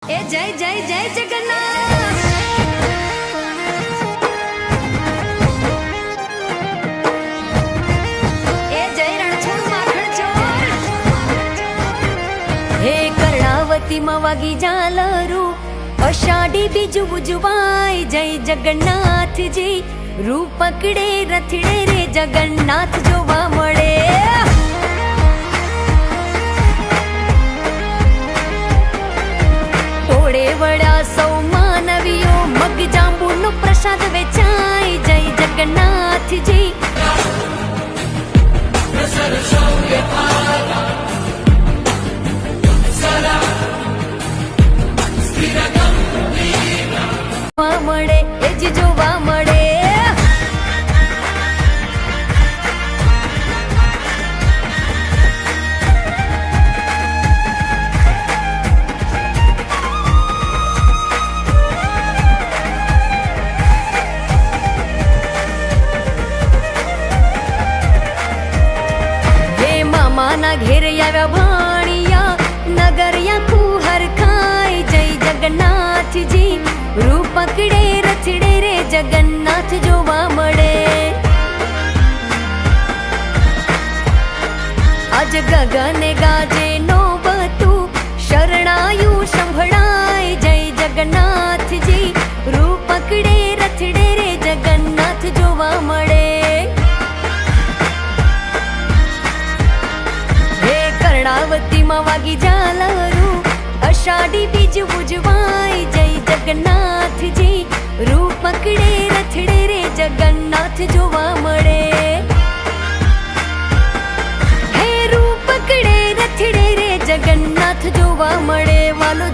ए जय जय जय जगन्नाथ। ए जय रणछोड़ माखण चोर। हे कर्णावती मवागी जालरू अषाढ़ी बीजू बुजवाय जय जगन्नाथ जी। रूप पकड़े रथड़े रे जगन्नाथ जोवा मळे। टोळे वळ्या सौ मानवीओ मग जांबूनो प्रसाद वेचाय जय जगन्नाथ जी। મળે એ જ જોવા મળે। मामाना घेर आव्या भाणिया नगरिया खूहर खाय जय जगन्नाथ जी। रूप पकड़े रथड़े रे जगन्नाथ जोवा मळे। आज गगने गाजे नौबतु शरणायु संभळाय जय जगन्नाथ जी। रूप पकड़े रथड़े रे जगन्नाथ जोवा मळे। कर्णावती मावागी जालरू अषाढ़ी बीज बुझवाय जय जगन्नाथ जी। रूप पकड़े रथड़े रे जगन्नाथ जोवा मळे। हे रूप पकड़े रथड़े रे जगन्नाथ जोवा मळे। वालो